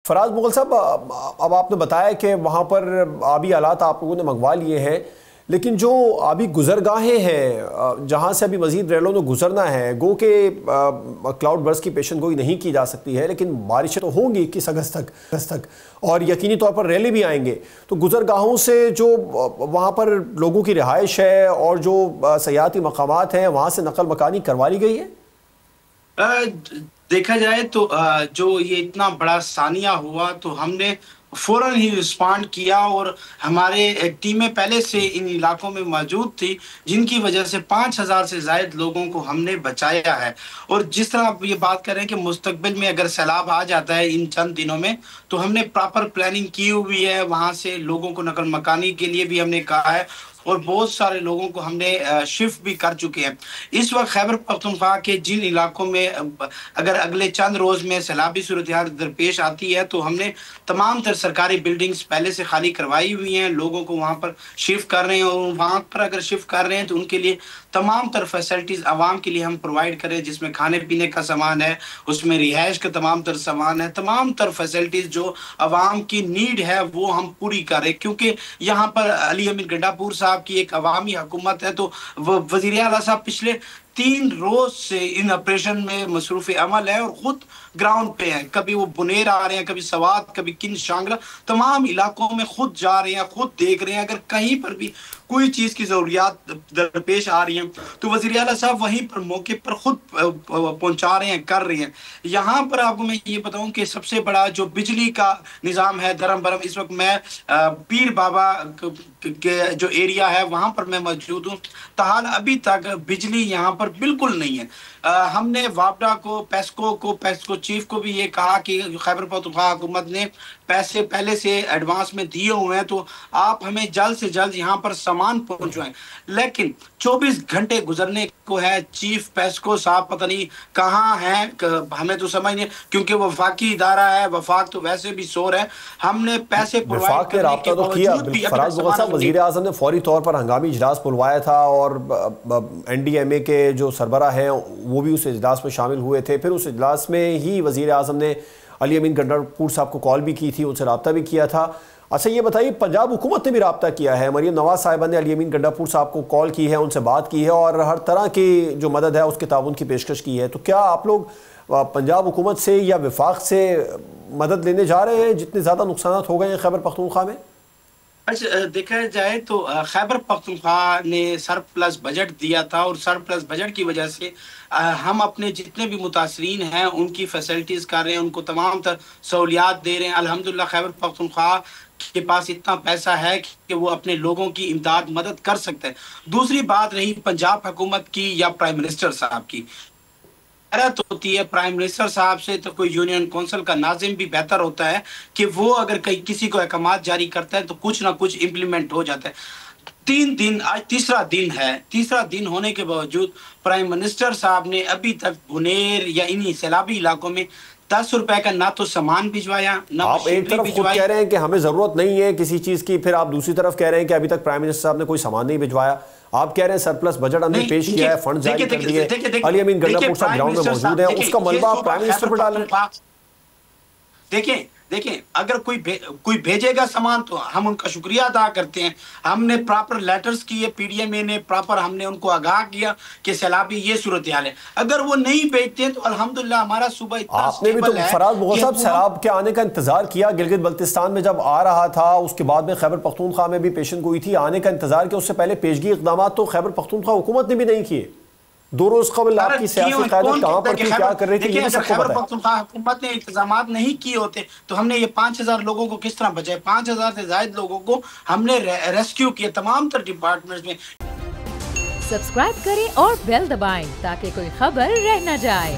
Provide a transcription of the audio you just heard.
فراز مغل صاحب، اب آپ نے بتایا کہ وہاں پر آبی آلات آپ لوگوں نے منگوا لیے ہیں، لیکن جو آبی گزرگاہیں ہیں جہاں سے ابھی مزید ریلوں نے گزرنا ہے، گو کہ کلاؤڈ برس کی پیشن گوئی نہیں کی جا سکتی ہے، لیکن بارشیں تو ہوں گی 21 اگست تک اور یقینی طور پر ریلے بھی آئیں گے، تو گزرگاہوں سے جو وہاں پر لوگوں کی رہائش ہے اور جو سیاحتی مقامات ہیں وہاں سے نقل مکانی کروا لی گئی ہے؟ دیکھا جائے تو جو یہ اتنا بڑا ثانیہ ہوا تو ہم نے فوراً ہی رسپانڈ کیا، اور ہمارے ٹیمیں پہلے سے ان علاقوں میں موجود تھی، جن کی وجہ سے 5000 سے زائد لوگوں کو ہم نے بچایا ہے۔ اور جس طرح آپ یہ بات کر رہے ہیں کہ مستقبل میں اگر سیلاب آ جاتا ہے ان چند دنوں میں، تو ہم نے پراپر پلاننگ کی ہوئی ہے، وہاں سے لوگوں کو نقل مکانی کے لیے بھی ہم نے کہا ہے، اور بہت سارے لوگوں کو ہم نے شفٹ بھی کر چکے ہیں۔ اس وقت خیبر پختونخوا کے جن علاقوں میں اگر اگلے چند روز میں سیلابی صورتحال درپیش آتی ہے، تو ہم نے تمام تر سرکاری بلڈنگز پہلے سے خالی کروائی ہوئی ہیں، لوگوں کو وہاں پر شفٹ کر رہے ہیں، اور وہاں پر اگر شفٹ کر رہے ہیں تو ان کے لیے تمام تر فیسلٹیز عوام کے لیے ہم پرووائڈ کریں، جس میں کھانے پینے کا سامان ہے، اس میں رہائش کا تمام تر سامان ہے، تمام تر فیسلٹیز جو عوام کی نیڈ ہے وہ ہم پوری کر رہے ہیں۔ کیونکہ یہاں پر علی امین گنڈا پور صاحب کی ایک عوامی حکومت ہے، تو وزیر اعلیٰ صاحب پچھلے 3 روز سے ان آپریشن میں مصروف عمل ہے، اور خود گراؤنڈ پہ ہیں، کبھی وہ بنیر آ رہے ہیں، کبھی سوات، کبھی کن شانگلہ، تمام علاقوں میں خود جا رہے ہیں، خود دیکھ رہے ہیں، اگر کہیں پر بھی کوئی چیز کی ضروریات درپیش آ رہی ہیں تو وزیر اعلیٰ صاحب وہیں پر موقع پر خود پہنچا رہے ہیں، کر رہے ہیں۔ یہاں پر آپ کو میں یہ بتاؤں کہ سب سے بڑا جو بجلی کا نظام ہے درم برم، اس وقت میں پیر بابا کے جو ایریا ہے وہاں پر میں موجود ہوں، تاحال ابھی تک بجلی یہاں پر بالکل نہیں ہے۔ ہم نے وابڈا کو، پیسکو چیف کو بھی یہ کہا کہ خیبر پختونخوا حکومت نے پیسے پہلے سے ایڈوانس میں دیے ہوئے ہیں، تو آپ ہمیں جلد سے جلد یہاں پر سامان پہنچوائیں، لیکن 24 گھنٹے گزرنے کو ہے، چیف پیسکو صاحب پتہ نہیں کہاں ہیں، ہمیں تو سمجھ نہیں، کیونکہ وہ وفاقی ادارہ ہے، وفاق تو ویسے بھی سور ہے، ہم نے پیسے وفاق نے رابطہ تو کیا۔ فراز مغل صاحب، وزیر اعظم نے فوری طور پر ہنگامی اجلاس بلوایا تھا، اور این ڈی ایم اے کے جو سربراہ ہیں وہ بھی اس اجلاس میں شامل ہوئے تھے، پھر اس اجلاس میں ہی وزیر اعظم نے علی امین گنڈا پور صاحب کو کال بھی کی تھی، ان سے رابطہ بھی کیا تھا۔ اچھا یہ بتائیے، پنجاب حکومت نے بھی رابطہ کیا ہے، مریم نواز صاحبہ نے علی امین گنڈا پور صاحب کو کال کی ہے، ان سے بات کی ہے، اور ہر طرح کی جو مدد ہے اس کے تعاون کی پیشکش کی ہے، تو کیا آپ لوگ پنجاب حکومت سے یا وفاق سے مدد لینے جا رہے ہیں جتنے زیادہ نقصانات ہو گئے ہیں خیبر پختونخوا میں؟ اچھا دیکھا جائے تو خیبر پختونخوا نے سرپلس بجٹ دیا تھا، اور سرپلس بجٹ کی وجہ سے ہم اپنے جتنے بھی متاثرین ہیں ان کی فیسلٹیز کر رہے ہیں، ان کو تمام تر سہولیات دے رہے ہیں۔ الحمدللہ خیبر پختونخوا کے پاس اتنا پیسہ ہے کہ وہ اپنے لوگوں کی امداد مدد کر سکتے ہیں۔ دوسری بات رہی پنجاب حکومت کی یا پرائم منسٹر صاحب کی، حیرت ہوتی ہے، پرائم منسٹر صاحب سے تو کوئی یونین کونسل کا ناظم بھی بہتر ہوتا ہے کہ وہ اگر کسی کو احکامات جاری کرتا ہے تو کچھ نہ کچھ امپلیمنٹ ہو جاتا ہے۔ 3 دن، آج تیسرا دن ہونے کے باوجود پرائم منسٹر صاحب نے ابھی تک بنیر یا انہی سیلابی علاقوں میں 10 روپے کا نہ تو سامان بھجوایا، نہ آپ ایک طرف خود کہہ رہے ہیں کہ ہمیں ضرورت نہیں ہے کسی چیز کی، پھر آپ دوسری طرف کہہ رہے ہیں کہ ابھی تک پرائم منسٹر صاحب نے کوئی سامان نہیں بھجوایا۔ آپ کہہ رہے ہیں سرپلس بجٹ ہم نے پیش کیا ہے، فنڈ جاری کر دیے، علی امین گنڈا پور صاحب گراؤنڈ میں موجود ہیں، اس کا ملبہ پرائم منسٹر پر ڈالیں۔ دیکھیں اگر کوئی بھیجے گا سامان تو ہم ان کا شکریہ ادا کرتے ہیں، ہم نے پراپر لیٹرز کیے، پی ڈی ایم اے نے پراپر ہم نے ان کو آگاہ کیا کہ سیلابی یہ صورتحال ہے۔ اگر وہ نہیں بھیجتے ہیں تو الحمدللہ ہمارا صوبہ اتنا آپ نے بھی تو فراز مغل صاحب سیلاب کے آنے کا انتظار کیا، گلگت بلتستان میں جب آ رہا تھا، اس کے بعد میں خیبر پختونخوا میں بھی پیشن گوئی تھی، آنے کا انتظار کیا، اس سے پہلے پیشگی اقدامات تو خیبر پختونخوا حکومت نے بھی نہیں کیے۔ 2 روز قبل آپ کی سیاسی قیادت کہاں پر تھی، کیا کر رہی تھی، یہ سب کو خیبر پتہ ہے۔ پختونخوا حکومت نے انتظامات نہیں کیے ہوتے تو ہم نے یہ 5000 لوگوں کو کس طرح بچائے؟ 5000 سے زائد لوگوں کو ہم نے ریسکیو کیا تمام تر ڈپارٹمنٹس میں۔ سبسکرائب کریں اور بیل دبائیں تاکہ کوئی خبر رہ نہ جائے۔